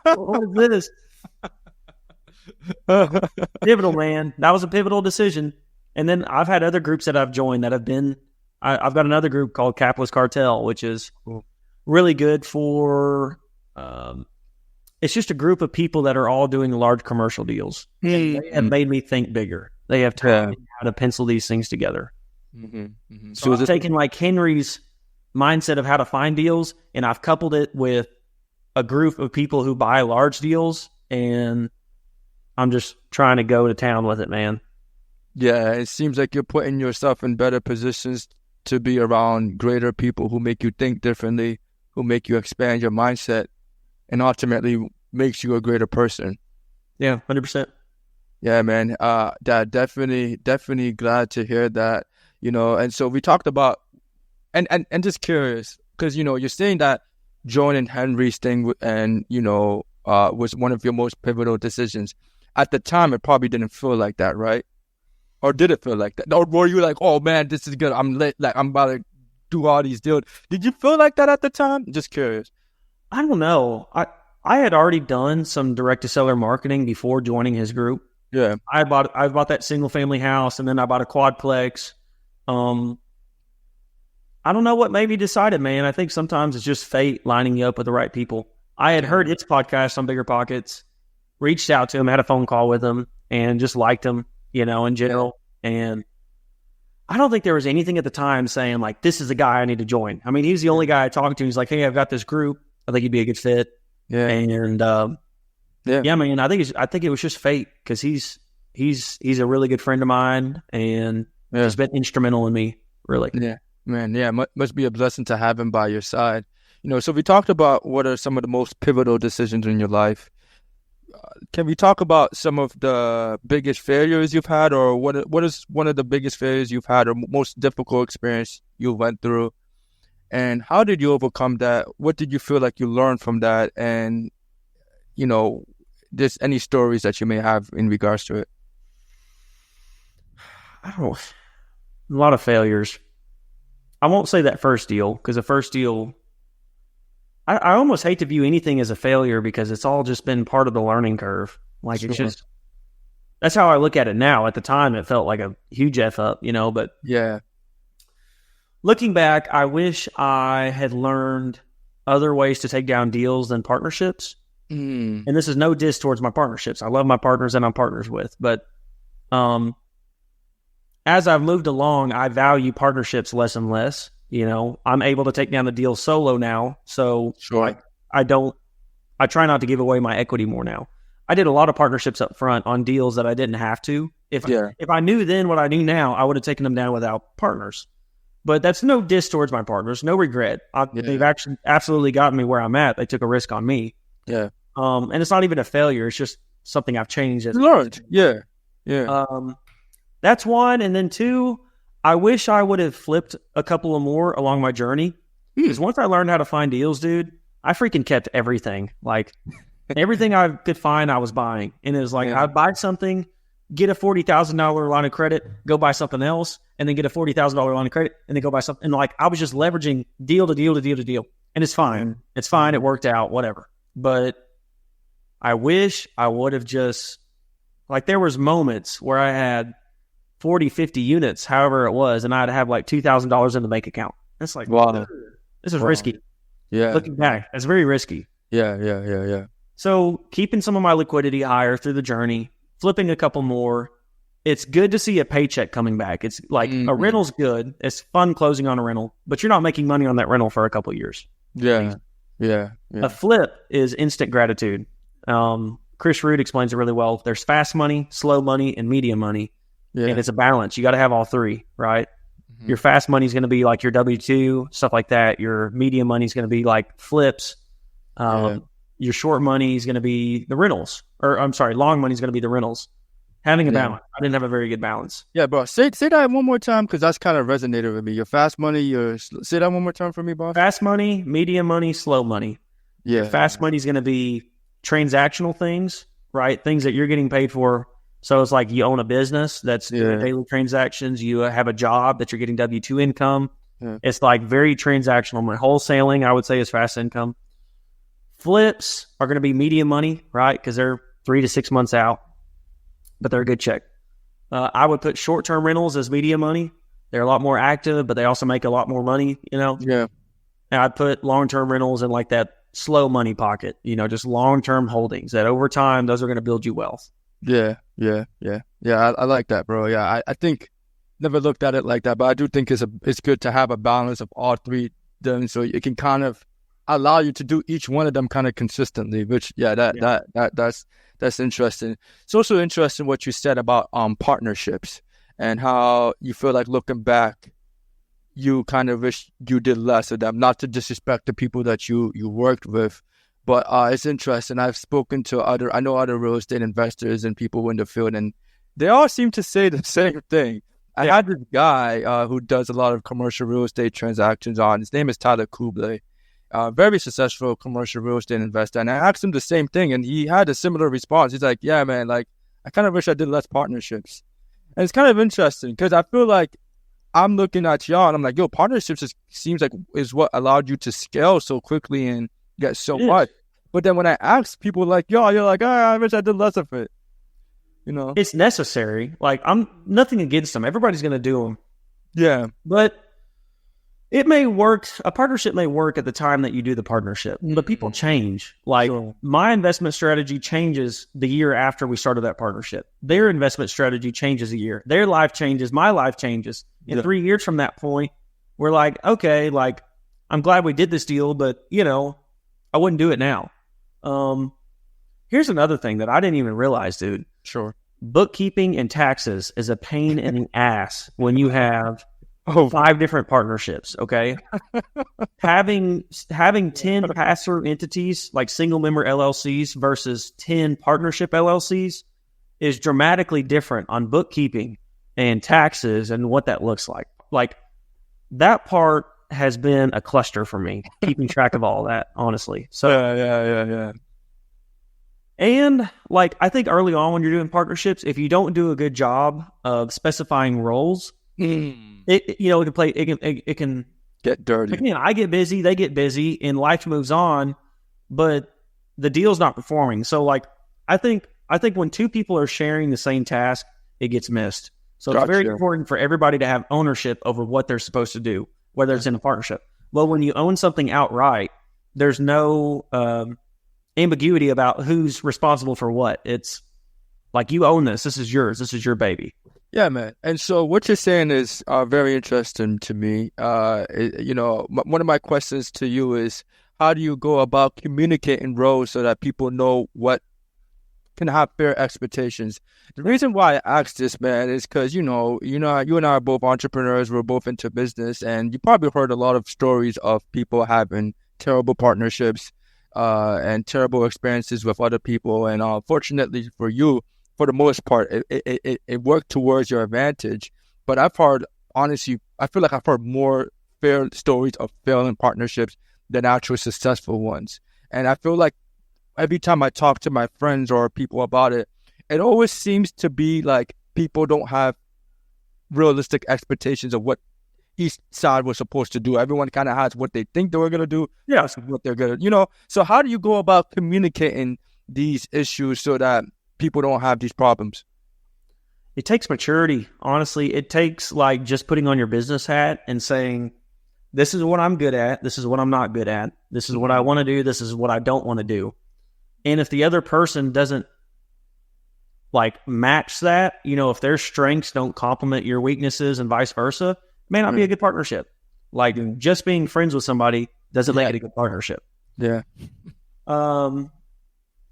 What is this? Pivotal, man. That was a pivotal decision. And then I've had other groups that I've joined that have been, I've got another group called Capitalist Cartel, which is really good for, it's just a group of people that are all doing large commercial deals. They have made me think bigger. They have taught me how to pencil these things together. So I've taken like Henry's mindset of how to find deals, and I've coupled it with a group of people who buy large deals, and I'm just trying to go to town with it, man. Yeah, it seems like you're putting yourself in better positions to be around greater people who make you think differently, who make you expand your mindset, and ultimately makes you a greater person. Yeah, 100%. Yeah, man. That definitely glad to hear that. And so we talked about, and just curious, because you're saying that joining Henry's thing and was one of your most pivotal decisions. At the time, it probably didn't feel like that, right? Or did it feel like that? Or were you like, oh man, this is good, I'm lit, like I'm about to do all these deals? Did you feel like that at the time? Just curious. I don't know. I had already done some direct to seller marketing before joining his group. Yeah, I bought that single family house, and then I bought a quadplex. I don't know what made me decide it, man. I think sometimes it's just fate lining you up with the right people. I had heard his podcast on Bigger Pockets, reached out to him, had a phone call with him, and just liked him, in general. And I don't think there was anything at the time saying like, this is the guy I need to join. I mean, he was the only guy I talked to. He's like, hey, I've got this group. I think he'd be a good fit. Yeah. And man, I think it was just fate, because he's a really good friend of mine, and he's been instrumental in me, really. Yeah, man. Yeah, must be a blessing to have him by your side. So we talked about what are some of the most pivotal decisions in your life. Can we talk about some of the biggest failures you've had, or what is one of the biggest failures you've had, or most difficult experience you went through? And how did you overcome that? What did you feel like you learned from that? And, there's any stories that you may have in regards to it? I don't know. A lot of failures. I won't say that first deal, because the first deal, I almost hate to view anything as a failure, because it's all just been part of the learning curve. Like, sure. It's just, that's how I look at it now. At the time, it felt like a huge F up, but yeah. Looking back, I wish I had learned other ways to take down deals than partnerships. And this is no diss towards my partnerships. I love my partners and I'm partners with. But as I've moved along, I value partnerships less and less. I'm able to take down the deal solo now. So sure. I try not to give away my equity more now. I did a lot of partnerships up front on deals that I didn't have to. If I knew then what I knew now, I would have taken them down without partners. But that's no diss towards my partners, no regret. They've actually absolutely gotten me where I'm at. They took a risk on me. Yeah. And it's not even a failure. It's just something I've changed. Learned. Yeah. That's one. And then 2, I wish I would have flipped a couple of more along my journey. Because once I learned how to find deals, dude, I freaking kept everything. Like, everything I could find, I was buying. And it was like, I'd buy something, get a $40,000 line of credit, go buy something else, and then get a $40,000 line of credit, and then go buy something. And like, I was just leveraging deal to deal to deal to deal. And it's fine. It's fine. It worked out, whatever. But I wish I would have just, like, there was moments where I had 40, 50 units, however it was, and I'd have like $2,000 in the bank account. It's like, wow, this is risky. Yeah. Looking back, it's very risky. Yeah. So keeping some of my liquidity higher through the journey, flipping a couple more. It's good to see a paycheck coming back. It's like a rental's good. It's fun closing on a rental, but you're not making money on that rental for a couple of years. Yeah. A flip is instant gratitude. Chris Root explains it really well. There's fast money, slow money, and medium money. Yeah. And it's a balance. You got to have all three, right? Your fast money is going to be like your W-2, stuff like that. Your medium money is going to be like flips. Your short money is going to be the rentals. Or I'm sorry, long money is going to be the rentals. Having a balance. I didn't have a very good balance. Yeah, bro. Say that one more time because that's kind of resonated with me. Your fast money, say that one more time for me, boss. Fast money, medium money, slow money. Yeah. Your fast money is going to be transactional things, right? Things that you're getting paid for. So it's like you own a business that's daily transactions. You have a job that you're getting W-2 income. Yeah. It's like very transactional. My wholesaling, I would say, is fast income. Flips are going to be medium money, right? Because they're 3 to 6 months out, but they're a good check. I would put short-term rentals as medium money. They're a lot more active, but they also make a lot more money, Yeah. And I'd put long-term rentals in like that slow money pocket, just long-term holdings that over time, those are going to build you wealth. Yeah. I like that, bro. Yeah, I think never looked at it like that, but I do think it's good to have a balance of all three done, so it can kind of allow you to do each one of them kind of consistently. Which that's interesting. It's also interesting what you said about partnerships and how you feel like looking back, you kind of wish you did less of them. Not to disrespect the people that you worked with. But it's interesting. I've spoken to other real estate investors and people in the field, and they all seem to say the same thing. I had this guy who does a lot of commercial real estate transactions on. His name is Tyler Kuble, very successful commercial real estate investor. And I asked him the same thing, and he had a similar response. He's like, yeah, man, like, I kind of wish I did less partnerships. And it's kind of interesting because I feel like I'm looking at y'all, and I'm like, yo, partnerships seems like is what allowed you to scale so quickly and get so much. But then when I ask people like, yo, you're like, I wish I did less of it. It's necessary. Like, I'm nothing against them. Everybody's going to do them. Yeah. But it may work. A partnership may work at the time that you do the partnership, but people change. Like, my investment strategy changes the year after we started that partnership. Their investment strategy changes a year. Their life changes. My life changes. In 3 years from that point, we're like, okay, like, I'm glad we did this deal, but, I wouldn't do it now. Here's another thing that I didn't even realize, dude. Sure. Bookkeeping and taxes is a pain in the ass when you have 5 different partnerships, okay? having 10 pass-through entities like single-member LLCs versus 10 partnership LLCs is dramatically different on bookkeeping and taxes and what that looks like. Like, that part has been a cluster for me, keeping track of all that, honestly. So yeah. And like, I think early on when you're doing partnerships, if you don't do a good job of specifying roles, it can get dirty. Again, I get busy, they get busy, and life moves on, but the deal's not performing. So like, I think when 2 people are sharing the same task, it gets missed. So it's very important for everybody to have ownership over what they're supposed to do, whether it's in a partnership. Well, when you own something outright, there's no ambiguity about who's responsible for what. It's like, you own this. This is yours. This is your baby. Yeah, man. And so what you're saying is very interesting to me. One of my questions to you is, how do you go about communicating roles so that people know what can have fair expectations? The reason why I asked this, man, is because, you and I are both entrepreneurs. We're both into business, and you probably heard a lot of stories of people having terrible partnerships and terrible experiences with other people. And fortunately for you, for the most part, it worked towards your advantage. But I've heard, honestly, I feel like I've heard more fair stories of failing partnerships than actual successful ones. And I feel like every time I talk to my friends or people about it, it always seems to be like people don't have realistic expectations of what each side was supposed to do. Everyone kind of has what they think they were going to do. Yeah. What they're going to, So how do you go about communicating these issues so that people don't have these problems? It takes maturity. Honestly, it takes like just putting on your business hat and saying, this is what I'm good at. This is what I'm not good at. This is what I want to do. This is what I don't want to do. And if the other person doesn't like match that, if their strengths don't complement your weaknesses and vice versa, it may not be a good partnership. Like, just being friends with somebody doesn't make it a good partnership. Yeah. So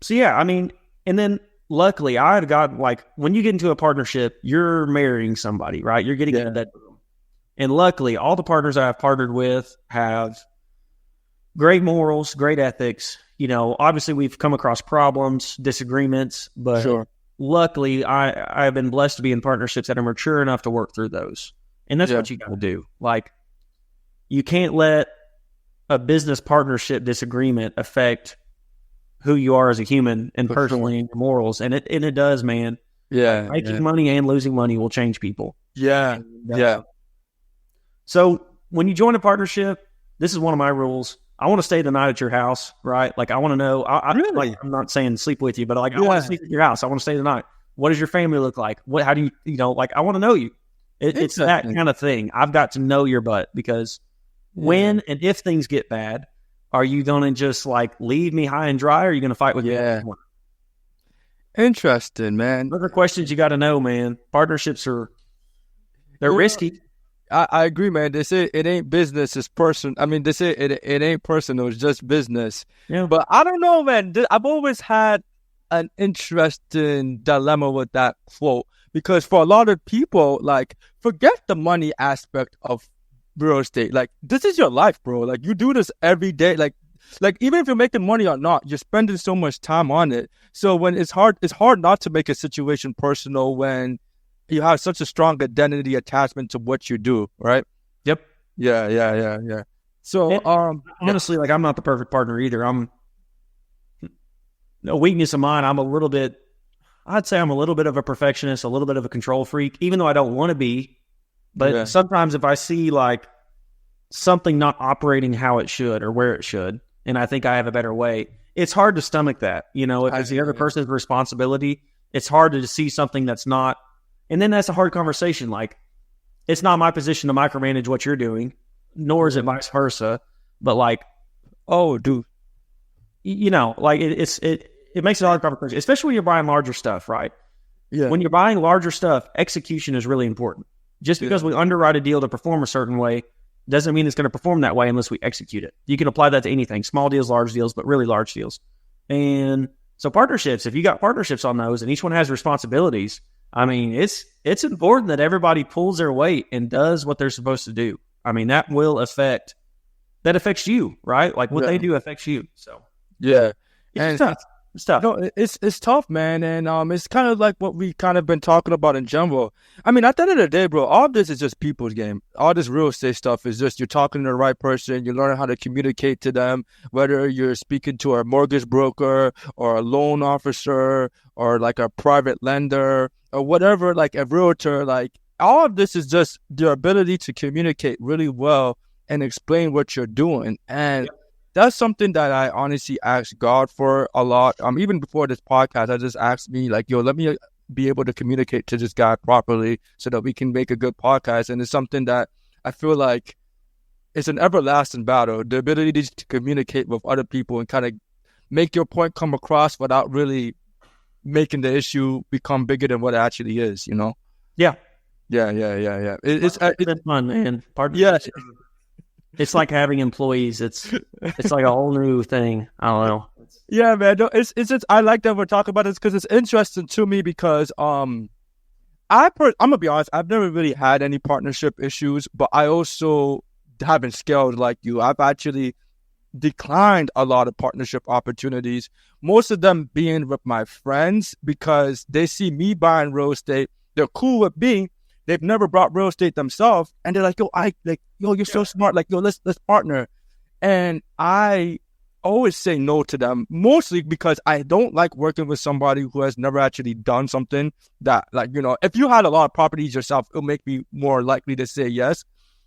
yeah, I mean, and then luckily I had got, like, when you get into a partnership, you're marrying somebody, right? You're getting into that room. And luckily, all the partners I've partnered with have great morals, great ethics. Obviously we've come across problems, disagreements, but Sure. luckily I've been blessed to be in partnerships that are mature enough to work through those. And that's what you got to do. Like, you can't let a business partnership disagreement affect who you are as a human and personally and your morals. And it does, man. Yeah. Making money and losing money will change people. Yeah. Yeah. So when you join a partnership, this is one of my rules. I want to stay the night at your house, right? Like, I want to know. Really? Like, I'm not saying sleep with you, but like, I want to sleep at your house. I want to stay the night. What does your family look like? How do you, like, I want to know you. It's that kind of thing. I've got to know your butt, because when and if things get bad, are you going to just like leave me high and dry, or are you going to fight with me? Interesting, man. Those are questions you got to know, man. Partnerships they're risky. I agree, man. They say it ain't business, it's person. I mean, they say it ain't personal, it's just business. Yeah. But I don't know, man. I've always had an interesting dilemma with that quote, because for a lot of people, like, forget the money aspect of real estate. Like, this is your life, bro. Like, you do this every day. Like even if you're making money or not, you're spending so much time on it. So when it's hard not to make a situation personal when you have such a strong identity attachment to what you do, right? Yep. Yeah. So, honestly, like, I'm not the perfect partner either. No weakness of mine. I'd say I'm a little bit of a perfectionist, a little bit of a control freak, even though I don't want to be. But sometimes if I see like something not operating how it should or where it should, and I think I have a better way, it's hard to stomach that. If it's the other person's responsibility, it's hard to see something that's not. And then that's a hard conversation. Like, it's not my position to micromanage what you're doing, nor is it vice versa. But like, oh, dude, like it makes it a hard conversation, especially when you're buying larger stuff, right? Yeah. When you're buying larger stuff, execution is really important. Just because we underwrite a deal to perform a certain way doesn't mean it's going to perform that way unless we execute it. You can apply that to anything, small deals, large deals, but really large deals. And so partnerships, if you got partnerships on those and each one has responsibilities, I mean, it's important that everybody pulls their weight and does what they're supposed to do. I mean, that affects you, right? Like, what they do affects you. So it's tough. It's tough. No, it's tough, man, and it's kind of like what we kind of been talking about in general. I mean, at the end of the day, bro, all this is just people's game. All this real estate stuff is just you're talking to the right person, you're learning how to communicate to them, whether you're speaking to a mortgage broker or a loan officer or like a private lender or whatever, like a realtor. Like, all of this is just the ability to communicate really well and explain what you're doing. And that's something that I honestly ask God for a lot. Even before this podcast, I just asked me, like, yo, let me be able to communicate to this guy properly so that we can make a good podcast. And it's something that I feel like it's an everlasting battle. The ability to communicate with other people and kind of make your point come across without really making the issue become bigger than what it actually is, Yeah. It's fun, man. Yeah. It's like having employees. It's like a whole new thing. I don't know. Yeah, man. No, it's just, I like that we're talking about this because it's interesting to me because I'm gonna be honest, I've never really had any partnership issues, but I also haven't scaled like you. I've actually declined a lot of partnership opportunities, most of them being with my friends because they see me buying real estate. They're cool with me. They've never bought real estate themselves, and they're like, you're so smart. Like, let's partner. And I always say no to them, mostly because I don't like working with somebody who has never actually done something that, like, if you had a lot of properties yourself, it'll make me more likely to say yes.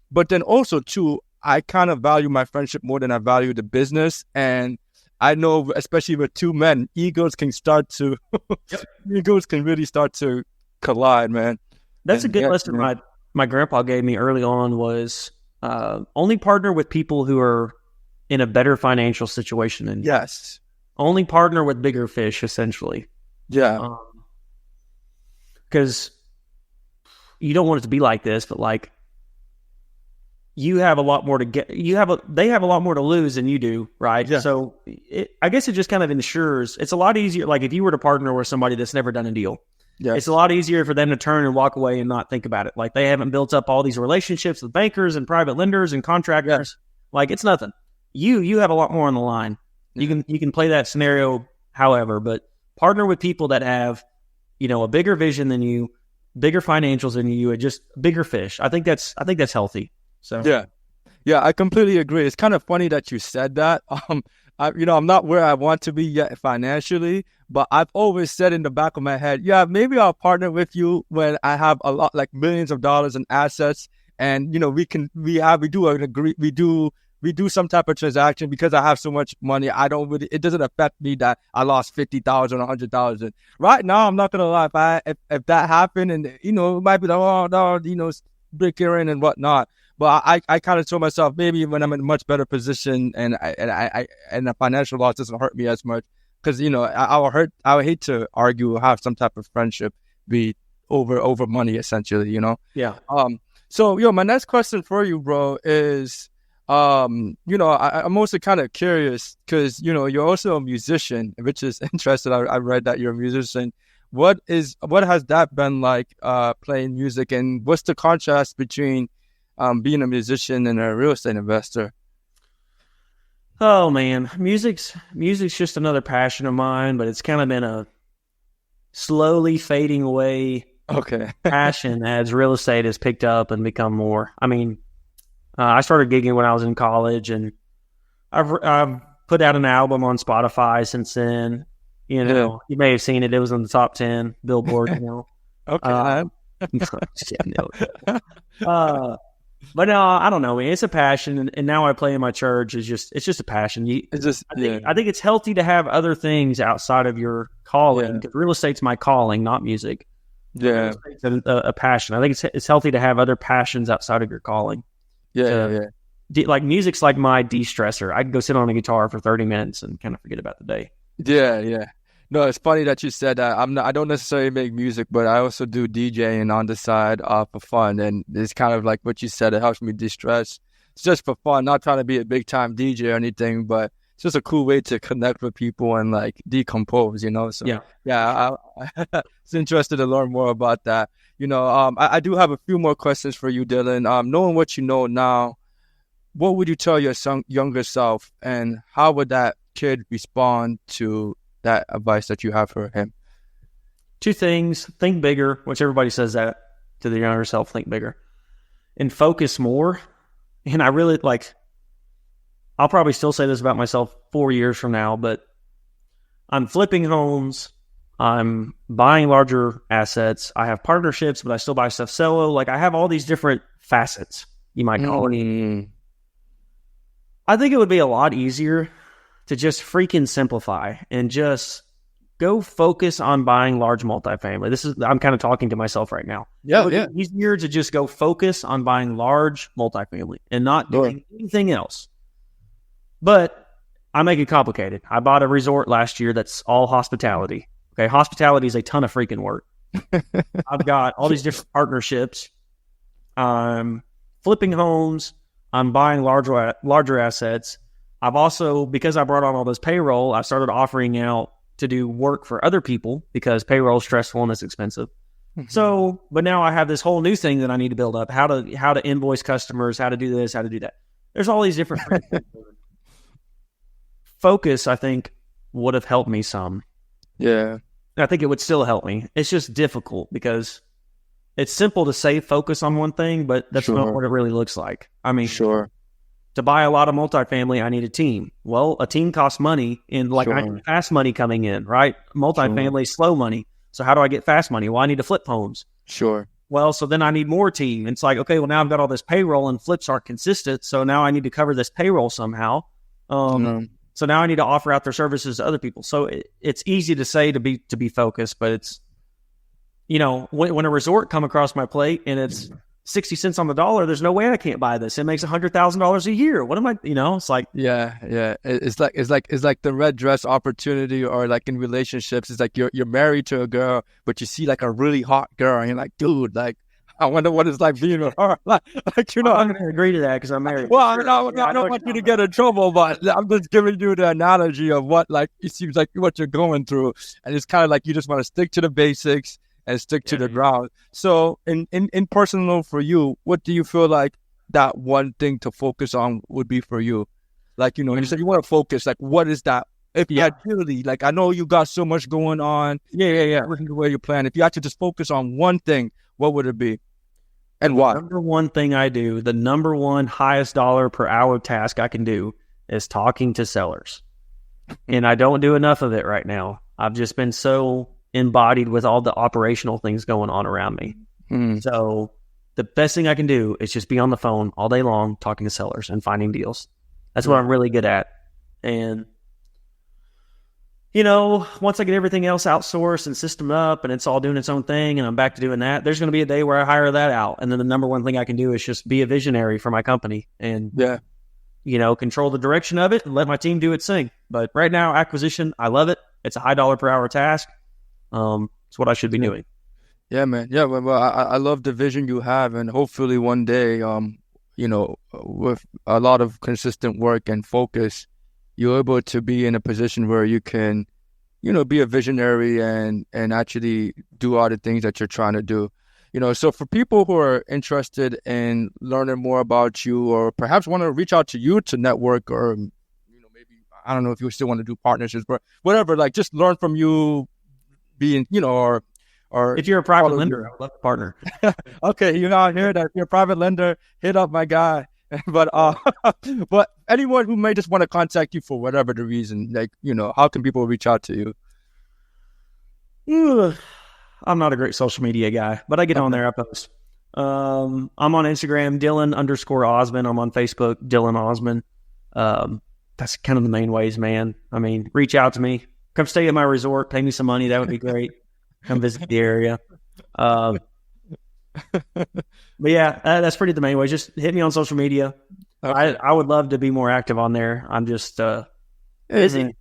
But then also, too, I kind of value my friendship more than I value the business. And I know, especially with two men, egos can really start to collide, man. That's a good lesson my grandpa gave me early on was only partner with people who are in a better financial situation than you. Yes. Only partner with bigger fish, essentially. Yeah. Because you don't want it to be like this, but like you have a lot more to get. They have a lot more to lose than you do, right? Yeah. So I guess it just kind of ensures it's a lot easier. Like if you were to partner with somebody that's never done a deal, Yes. It's a lot easier for them to turn and walk away and not think about it. Like they haven't built up all these relationships with bankers and private lenders and contractors. Like it's nothing. You have a lot more on the line. You can play that scenario however, but partner with people that have, a bigger vision than you, bigger financials than you, and just bigger fish. I think that's healthy. So yeah, I completely agree. It's kind of funny that you said that. I'm not where I want to be yet financially, but I've always said in the back of my head, yeah, maybe I'll partner with you when I have a lot, like millions of dollars in assets, and we do some type of transaction because I have so much money. It doesn't affect me that I lost 50,000 or 100,000. Right now, I'm not gonna lie. If that happened, and it might be like, oh no, break in and whatnot. But I kind of told myself maybe when I'm in a much better position and the financial loss doesn't hurt me as much, because I would hate to argue or have some type of friendship be over money essentially. Yeah. So my next question for you, bro, is I'm also kind of curious because you're also a musician, which is interesting. I read that you're a musician. What has that been like playing music, and what's the contrast between being a musician and a real estate investor? Oh man, music's just another passion of mine, but it's kind of been a slowly fading away passion as real estate has picked up and become more. I mean, I started gigging when I was in college, and I've put out an album on Spotify since then. You may have seen it. It was in the top 10 Billboard. Okay. But no, I don't know, man. It's a passion, and now I play in my church. It's just a passion. I think it's healthy to have other things outside of your calling. Because real estate's my calling, not music. Yeah, real estate's a passion. I think it's healthy to have other passions outside of your calling. Like music's like my de-stressor. I can go sit on a guitar for 30 minutes and kind of forget about the day. Yeah. No, it's funny that you said that. I don't necessarily make music, but I also do DJing on the side for fun. And it's kind of like what you said. It helps me de-stress. It's just for fun, not trying to be a big time DJ or anything, but it's just a cool way to connect with people and like decompose, So it's interested to learn more about that. I do have a few more questions for you, Dylan. Knowing what you know now, what would you tell your younger self, and how would that kid respond to that advice that you have for him? Two things: think bigger, which everybody says that to their younger self, think bigger, and focus more. And I really I'll probably still say this about myself 4 years from now, but I'm flipping homes. I'm buying larger assets. I have partnerships, but I still buy stuff solo. Like I have all these different facets, you might call it. I think it would be a lot easier to just freaking simplify and just go focus on buying large multifamily. I'm kind of talking to myself right now. Yeah, it would be easier to just go focus on buying large multifamily and not doing anything else. But I make it complicated. I bought a resort last year that's all hospitality. Okay, hospitality is a ton of freaking work. I've got all these different partnerships. I'm flipping homes. I'm buying larger assets. I've also, because I brought on all this payroll, I started offering out to do work for other people because payroll is stressful and it's expensive. So, but now I have this whole new thing that I need to build up: how to invoice customers, how to do this, how to do that. There's all these different things. Focus, I think, would have helped me some. Yeah. I think it would still help me. It's just difficult because it's simple to say focus on one thing, but that's not what it really looks like. I mean, to buy a lot of multifamily, I need a team. Well, a team costs money, and I need fast money coming in, right? Multifamily, slow money. So how do I get fast money? Well, I need to flip homes. Well, so then I need more team. It's like, okay, well, now I've got all this payroll and flips aren't consistent. So now I need to cover this payroll somehow. So now I need to offer out their services to other people. So it's easy to say to be focused, but it's, when a resort come across my plate and it's 60 cents on the dollar, there's no way I can't buy this. It makes $100,000 a year. What am I, it's like, it's like the red dress opportunity, or like in relationships, it's like you're married to a girl, but you see like a really hot girl and you're like, dude, like, I wonder what it's like being with her. Like I'm not going to agree to that because I'm married. Well, I don't want you to get in trouble, but I'm just giving you the analogy of what, like, it seems like what you're going through. And it's kind of like you just want to stick to the basics and stick to the ground. So in personal for you, what do you feel like that one thing to focus on would be for you? Like, you know, you said you want to focus, like what is that? If you had really, like, I know you got so much going on. Listen to where you plan. If you had to just focus on one thing, what would it be? And why? Number one thing I do, the number one highest dollar per hour task I can do is talking to sellers. And I don't do enough of it right now. I've just been so embodied with all the operational things going on around me. So the best thing I can do is just be on the phone all day long talking to sellers and finding deals. That's what I'm really good at. And, you know, once I get everything else outsourced and systemed up and it's all doing its own thing and I'm back to doing that, there's going to be a day where I hire that out. And then the number one thing I can do is just be a visionary for my company and, you know, control the direction of it and let my team do its thing. But right now, acquisition, I love it. It's a high dollar per hour task. It's what I should be doing. Yeah, man. Yeah, well, I love the vision you have, and hopefully one day, you know, with a lot of consistent work and focus, you're able to be in a position where you can, you know, be a visionary and actually do all the things that you're trying to do. You know, so for people who are interested in learning more about you, or perhaps want to reach out to you to network, or, you know, maybe, I don't know if you still want to do partnerships, but whatever, like just learn from you, being, you know, or if you're a private lender, I would love to partner. Okay, you know, I hear that. If you're a private lender, hit up my guy. But but anyone who may just want to contact you for whatever the reason, like, you know, how can people reach out to you? I'm not a great social media guy, but I get on there. I post. I'm on Instagram, Dylan_Osmon. I'm on Facebook, Dylan Osmon. That's kind of the main ways, man. I mean, reach out to me. Come stay at my resort. Pay me some money. That would be great. Come visit the area. But yeah, that's pretty the main way. Just hit me on social media. Okay. I would love to be more active on there. I'm just busy.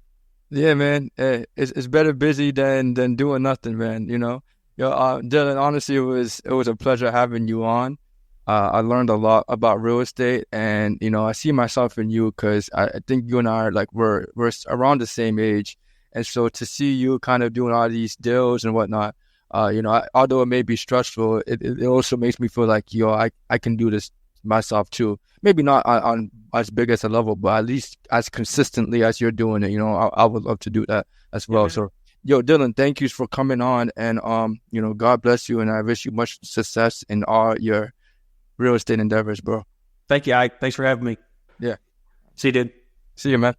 Yeah, man. It's better busy than doing nothing, man. You know. Yo, Dylan, honestly, it was a pleasure having you on. I learned a lot about real estate, and, you know, I see myself in you because I think you and I are like we're around the same age. And so to see you kind of doing all these deals and whatnot, you know, although it may be stressful, it also makes me feel like, yo, I can do this myself too. Maybe not on as big as a level, but at least as consistently as you're doing it. You know, I would love to do that as well. Yeah. So, yo, Dylan, thank you for coming on, and you know, God bless you, and I wish you much success in all your real estate endeavors, bro. Thank you, Ike. Thanks for having me. Yeah. See you, dude. See you, man.